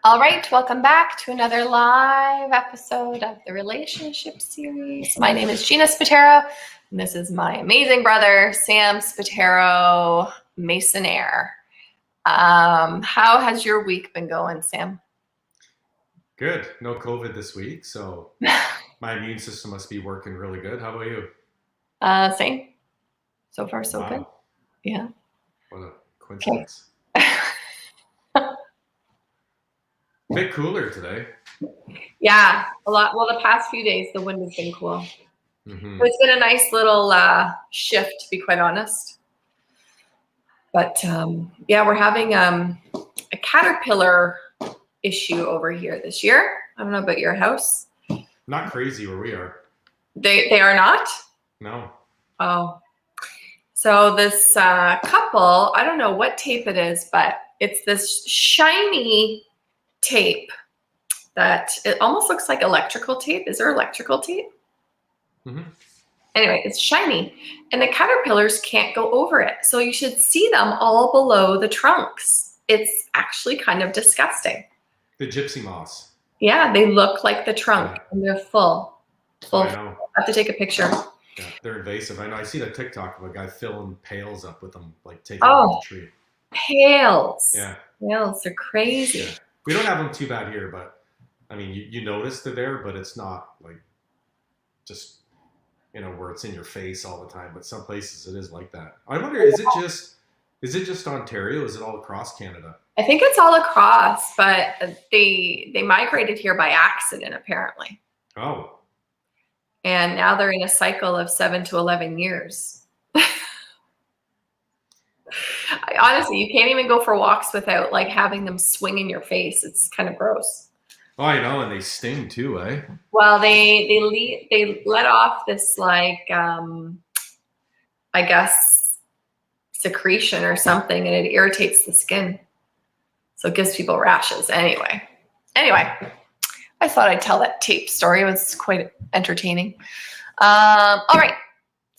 All right, welcome back to another live episode of the Relationship Series. My name is Gina Spataro, and this is my amazing brother, Sam Spataro, Masonaire. How has your week been going, Sam? Good. No COVID this week, so my immune system must be working really good. How about you? Same. So far, so good. Wow, Yeah. what a Okay. coincidence. Bit cooler today. Yeah, a lot. Well, the past few days, the wind has been cool. Hmm. It's been a nice little shift, to be quite honest. But yeah, we're having a caterpillar issue over here this year. I don't know about your house. Not crazy where we are. They are not. No. Oh, so this couple, I don't know what tape it is, but it's this shiny tape that it almost looks like electrical tape. Is there electrical tape? Hmm. Anyway, it's shiny, and the caterpillars can't go over it. So you should see them all below the trunks. It's actually kind of disgusting. The gypsy moths. Yeah, they look like the trunk, Yeah. and they're full. Oh, Full. I I know. have to take a picture. Yeah, they're invasive. I know. I seen a TikTok of a guy filling pails up with them, like taking them off Oh, the tree. pails. Yeah. Pails are crazy. Yeah. We don't have them too bad here, but I mean, you notice they're there, but it's not like just where it's in your face all the time. But some places it is like that. I wonder, is it just Ontario? Is it all across Canada? I think it's all across, but they migrated here by accident apparently, Oh, and now they're in a cycle of 7 to 11 years. Honestly, you can't even go for walks without like having them swing in your face. It's kind of gross. oh, I know, and they sting too, eh? Well, they let off this like I guess secretion or something, and it irritates the skin, so it gives people rashes. Anyway, I thought I'd tell that tape story. It was quite entertaining. All right.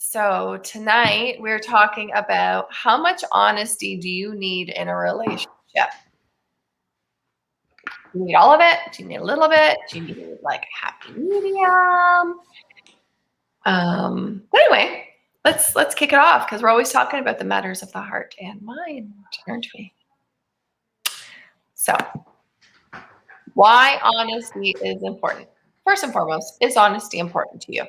So tonight we're talking about how much honesty do you need in a relationship? Do you need all of it? Do you need a little bit? Do you need like a happy medium? But anyway, let's kick it off because we're always talking about the matters of the heart and mind, aren't we? So, why honesty is important? First and foremost, is honesty important to you?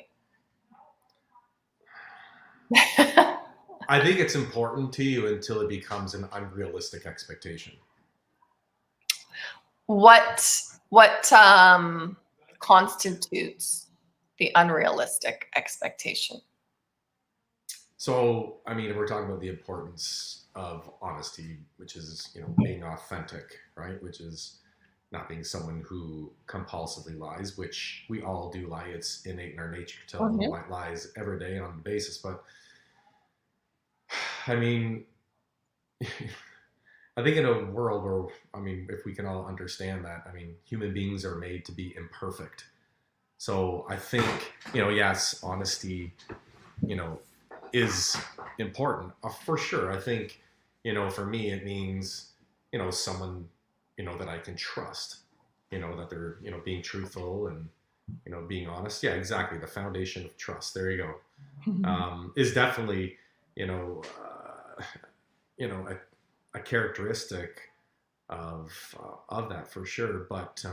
I think it's important to you until it becomes an unrealistic expectation. What constitutes the unrealistic expectation? So, I mean, if we're talking about the importance of honesty, which is, being authentic, right? Which is not being someone who compulsively lies, which we all do lie. It's innate in our nature to tell little white lies every day on the basis. But I mean, I think in a world where, I mean, if we can all understand that, I mean, human beings are made to be imperfect. So I think, yes, honesty, you know, is important for sure. I think, for me, it means, someone, that I can trust, that they're, being truthful and, being honest. Yeah, exactly. The foundation of trust. There you go. Is definitely, you know, uh, a characteristic of that for sure. But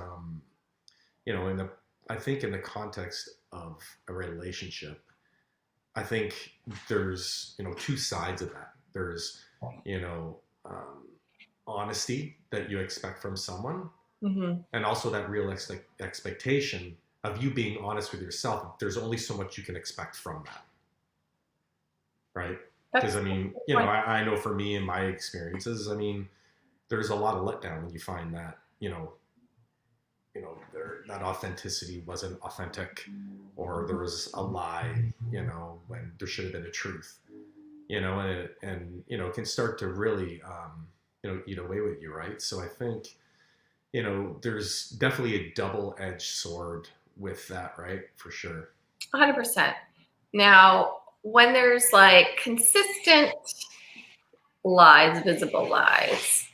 in the I think in the context of a relationship, I think there's two sides of that. There's you know honesty that you expect from someone, Mm-hmm. and also that real expectation of you being honest with yourself. There's only so much you can expect from that, right? Because I mean, I know for me and my experiences, I mean, there's a lot of letdown when you find that that authenticity wasn't authentic, or there was a lie, when there should have been a truth, and it can start to really, eat away with you, right? So I think, there's definitely a double-edged sword with that, right? For sure. 100%. Now, when there's like consistent lies, visible lies,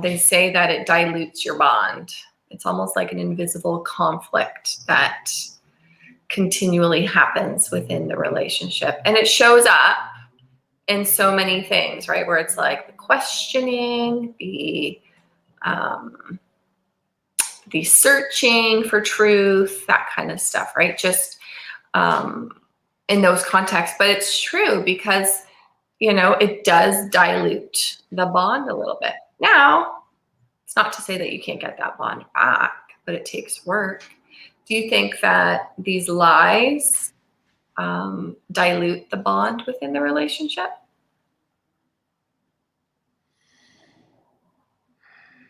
They say that it dilutes your bond. It's almost like an invisible conflict that continually happens within the relationship. And it shows up in so many things, right? Where it's like the questioning, the searching for truth, that kind of stuff, right? Just in those contexts. But it's true because, it does dilute the bond a little bit. Now, it's not to say that you can't get that bond back, but it takes work. Do you think that these lies dilute the bond within the relationship?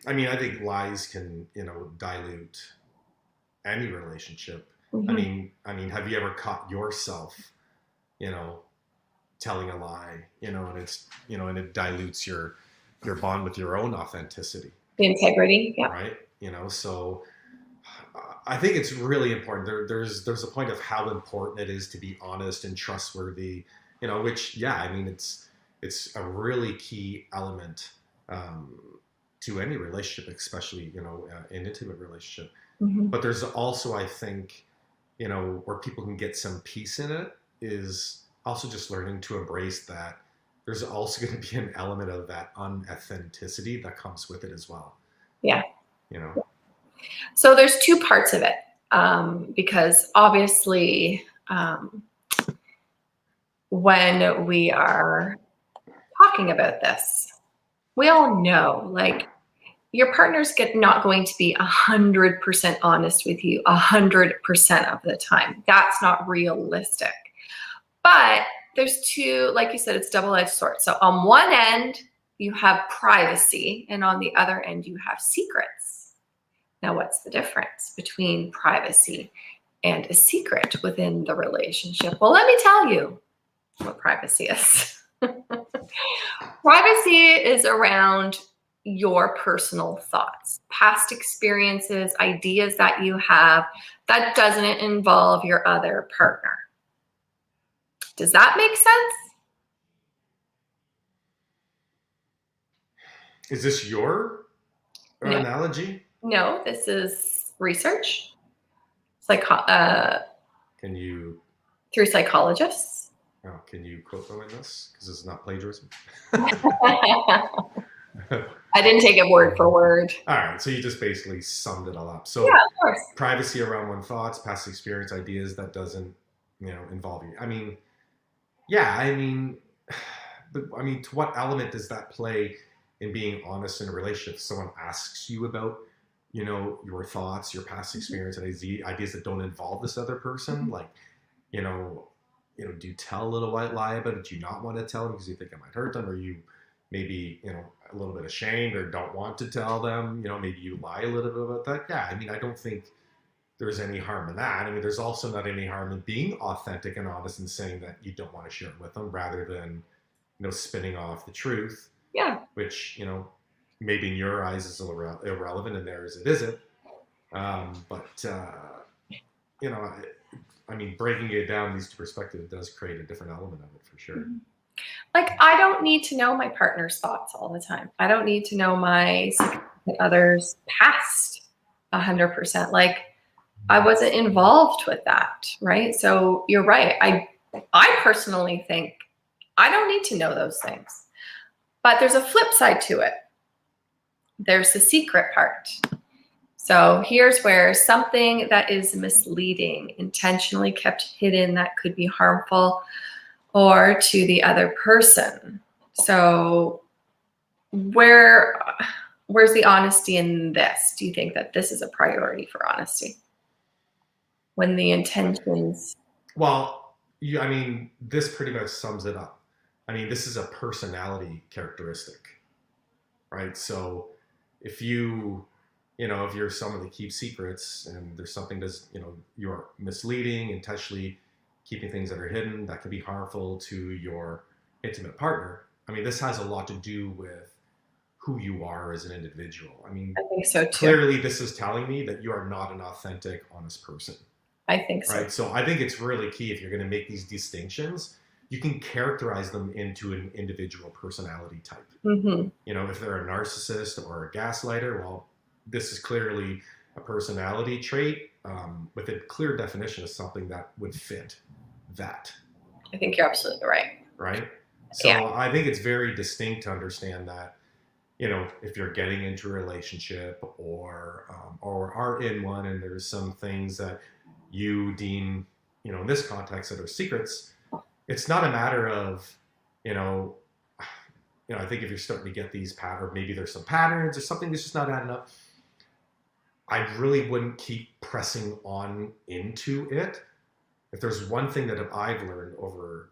I mean, I think lies can, dilute any relationship. Mm-hmm. I mean, have you ever caught yourself, telling a lie, and it's, and it dilutes your bond with your own authenticity, The integrity, yeah. right? So I think it's really important. There's a point of how important it is to be honest and trustworthy, which, yeah, I mean, it's a really key element to any relationship, especially, an intimate relationship. Mm-hmm. But there's also, I think, where people can get some peace in it is also just learning to embrace that there's also going to be an element of that unauthenticity that comes with it as well. Yeah. Yeah. So there's two parts of it, because obviously when we are talking about this, we all know, like, your partner's not going to be 100% honest with you 100% of the time. That's not realistic. But there's two, like you said, it's double-edged sword. So on one end, you have privacy, and on the other end, you have secrets. Now, what's the difference between privacy and a secret within the relationship? Well, let me tell you what privacy is. Privacy is around your personal thoughts, past experiences, ideas that you have that doesn't involve your other partner. Does that make sense? Is this your analogy? No, this is research. Can you through psychologists. Oh, can you quote them in this? Because it's not plagiarism. I didn't take it word for word. All right, so you just basically summed it all up. So yeah, of course. Privacy around one's thoughts, past experience, ideas that doesn't, involve you. I mean, yeah, but to what element does that play in being honest in a relationship? If someone asks you about, your thoughts, your past experience, and ideas that don't involve this other person, like, do you tell a little white lie about it? Do you not want to tell them because you think it might hurt them, or you maybe, a little bit ashamed or don't want to tell them, maybe you lie a little bit about that. Yeah, I don't think there's any harm in that. There's also not any harm in being authentic and honest and saying that you don't want to share it with them rather than, spinning off the truth. Yeah. Which, maybe in your eyes is irrelevant and theirs it isn't. Breaking it down, these two perspectives does create a different element of it for sure. Mm-hmm. Like, I don't need to know my partner's thoughts all the time. I don't need to know my significant other's past 100%. Like, I wasn't involved with that, right? So you're right. I personally think I don't need to know those things. But there's a flip side to it. There's the secret part. So here's where something that is misleading, intentionally kept hidden, that could be harmful or to the other person. So where's the honesty in this? Do you think that this is a priority for honesty? When the intentions... Well, this pretty much sums it up. This is a personality characteristic, right? So if if you're someone that keeps secrets and there's something that's, you're misleading, intentionally keeping things that are hidden, that can be harmful to your intimate partner. This has a lot to do with who you are as an individual. I think so too. Clearly this is telling me that you are not an authentic, honest person. I think so. Right. So I think it's really key if you're going to make these distinctions you can characterize them into an individual personality type. Mm-hmm. You know, if they're a narcissist or a gaslighter, well, this is clearly a personality trait with a clear definition of something that would fit that. I think you're absolutely right. Right? So I think it's very distinct to understand that, you know, if you're getting into a relationship or are in one and there's some things that you deem, you know, in this context that are secrets, it's not a matter of, you know, I think if you're starting to get these patterns, maybe there's some patterns or something that's just not adding up, I really wouldn't keep pressing on into it. If there's one thing that I've learned over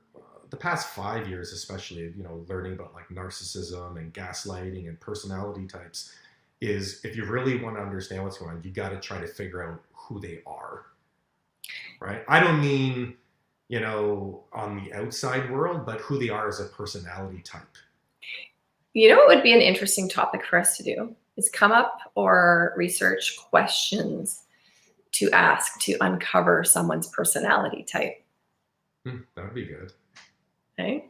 the past 5 years, especially, you know, learning about like narcissism and gaslighting and personality types, is if you really want to understand what's going on, you got to try to figure out who they are, right? I don't mean, you know, on the outside world, but who they are as a personality type. You know what would be an interesting topic for us to do is come up or research questions to ask to uncover someone's personality type. That would be good. Okay.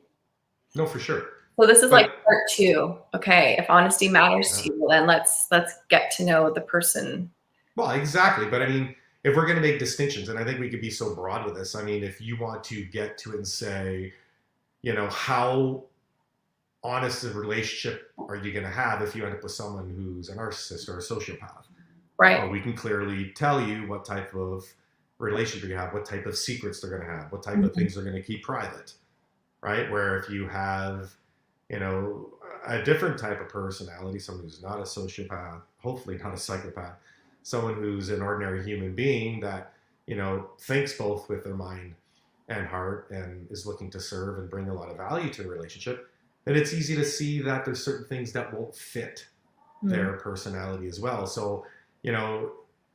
No, for sure. So this is like part 2. Okay, if honesty matters to you, then let's get to know the person. Well, exactly. But I mean, if we're going to make distinctions, and I think we could be so broad with this. I mean, if you want to get to it and say, you know, how honest a relationship are you going to have if you end up with someone who's a narcissist or a sociopath? Right. Well, we can clearly tell you what type of relationship you have, what type of secrets they're going to have, what type of things they're going to keep private, right? Where if you have, you know, a different type of personality, someone who's not a sociopath, hopefully not a psychopath, someone who's an ordinary human being that, you know, thinks both with their mind and heart and is looking to serve and bring a lot of value to the relationship, then it's easy to see that there's certain things that won't fit their personality as well. So, you know,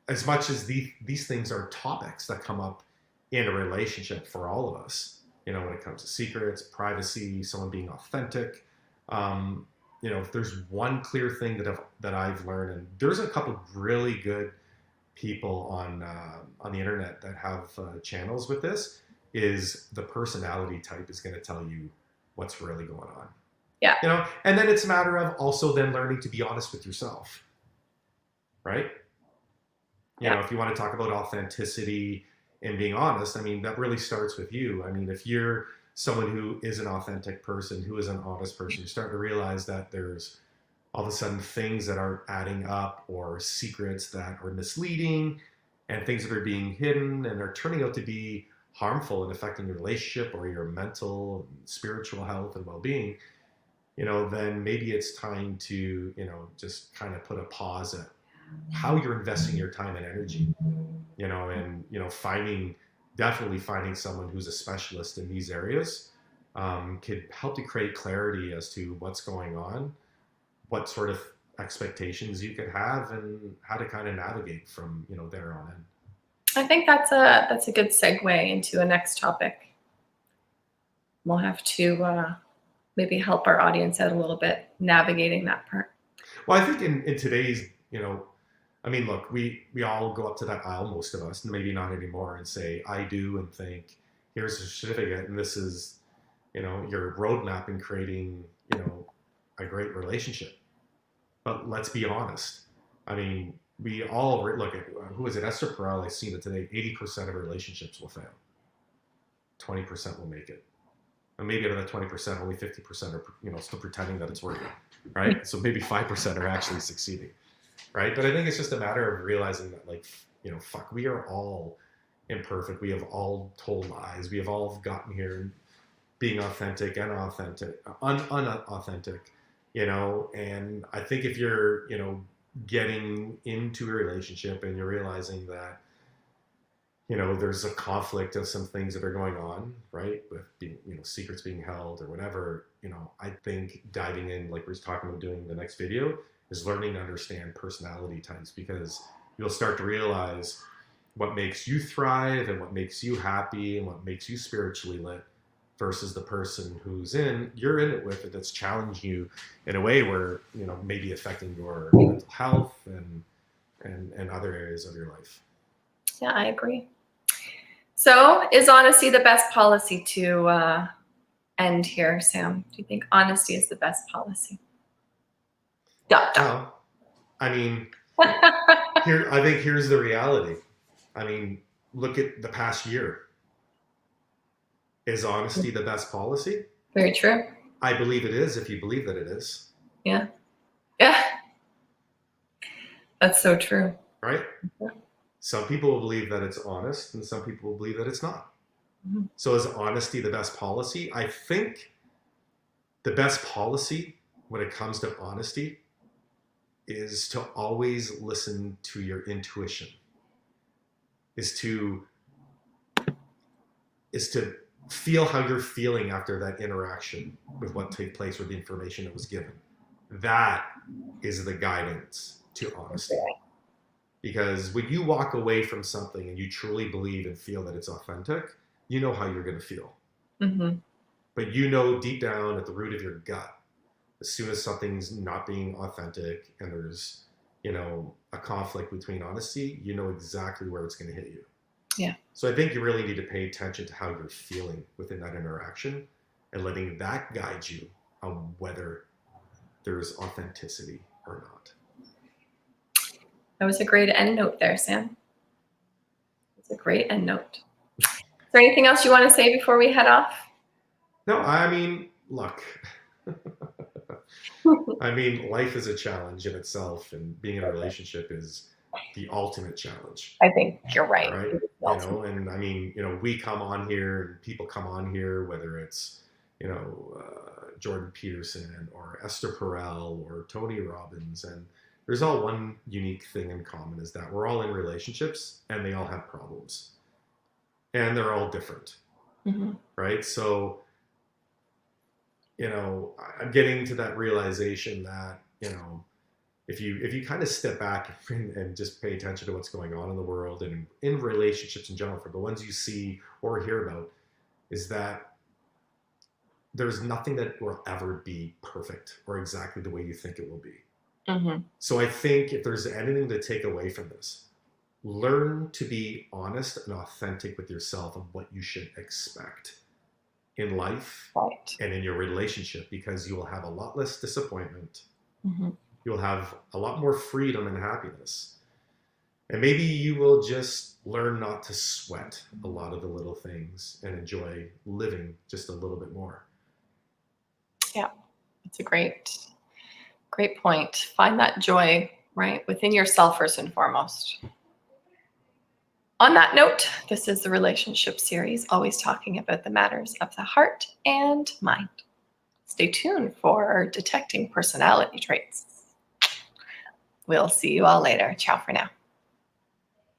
as much as these things are topics that come up in a relationship for all of us, you know, when it comes to secrets, privacy, someone being authentic, you know, if there's one clear thing that I've learned, and there's a couple of really good people on the internet that have channels with this, is the personality type is going to tell you what's really going on. Yeah. You know, and then it's a matter of also then learning to be honest with yourself, right? You know, if you want to talk about authenticity and being honest, I mean, that really starts with you. I mean, if you're someone who is an authentic person, who is an honest person, you start to realize that there's all of a sudden things that are adding up or secrets that are misleading and things that are being hidden and are turning out to be harmful and affecting your relationship or your mental and spiritual health and well-being, you know, then maybe it's time to, you know, just kind of put a pause at how you're investing your time and energy, you know, and, you know, definitely finding someone who's a specialist in these areas could help to create clarity as to what's going on, what sort of expectations you could have, and how to kind of navigate from, you know, there on in. I think that's a good segue into a next topic. We'll have to maybe help our audience out a little bit navigating that part. Well, I think in today's, you know, I mean, look, we all go up to that aisle, most of us, maybe not anymore, and say, I do, and think, here's a certificate, and this is, you know, your roadmap in creating, you know, a great relationship. But let's be honest. I mean, we all look at, who is it? Esther Perel, I've seen it today, 80% of relationships will fail. 20% will make it. And maybe out of that 20%, only 50% are, you know, still pretending that it's working, right? So maybe 5% are actually succeeding. Right. But I think it's just a matter of realizing that, like, you know, fuck, we are all imperfect. We have all told lies. We have all gotten here being authentic and unauthentic, you know. And I think if you're, you know, getting into a relationship and you're realizing that, you know, there's a conflict of some things that are going on, right, with being, you know, secrets being held or whatever, you know, I think diving in, like we're talking about doing the next video, is learning to understand personality types, because you'll start to realize what makes you thrive and what makes you happy and what makes you spiritually lit versus the person you're in it with it that's challenging you in a way where, you know, maybe affecting your mental health and other areas of your life. Yeah, I agree. So is honesty the best policy to end here, Sam? Do you think honesty is the best policy? Dot, dot. Well, I mean, I think here's the reality. I mean, look at the past year. Is honesty the best policy? Very true. I believe it is, if you believe that it is. Yeah. Yeah. That's so true. Right? Some people will believe that it's honest, and some people will believe that it's not. Mm-hmm. So is honesty the best policy? I think the best policy when it comes to honesty is to always listen to your intuition. Is to feel how you're feeling after that interaction with what took place with the information that was given. That is the guidance to honesty. Because when you walk away from something and you truly believe and feel that it's authentic, you know how you're going to feel. Mm-hmm. But you know deep down at the root of your gut, as soon as something's not being authentic and there's, a conflict between honesty, you know exactly where it's going to hit you. Yeah. So I think you really need to pay attention to how you're feeling within that interaction and letting that guide you on whether there's authenticity or not. That was a great end note there, Sam. It's a great end note. Is there anything else you want to say before we head off? No, I mean, look. I mean, life is a challenge in itself, and being in a relationship is the ultimate challenge. I think you're right. Right? And I mean, we come on here, and people come on here, whether it's, Jordan Peterson or Esther Perel or Tony Robbins, and there's all one unique thing in common, is that we're all in relationships and they all have problems and they're all different. Mm-hmm. Right? So, I'm getting to that realization that, if you kind of step back and just pay attention to what's going on in the world and in relationships in general, for the ones you see or hear about, is that there's nothing that will ever be perfect or exactly the way you think it will be. Mm-hmm. So I think if there's anything to take away from this, learn to be honest and authentic with yourself of what you should expect in life and in your relationship, because you will have a lot less disappointment. Mm-hmm. You'll have a lot more freedom and happiness. And maybe you will just learn not to sweat a lot of the little things and enjoy living just a little bit more. Yeah, it's a great point. Find that joy, right, within yourself first and foremost. On that note, this is the relationship series, always talking about the matters of the heart and mind. Stay tuned for detecting personality traits. We'll see you all later. Ciao for now.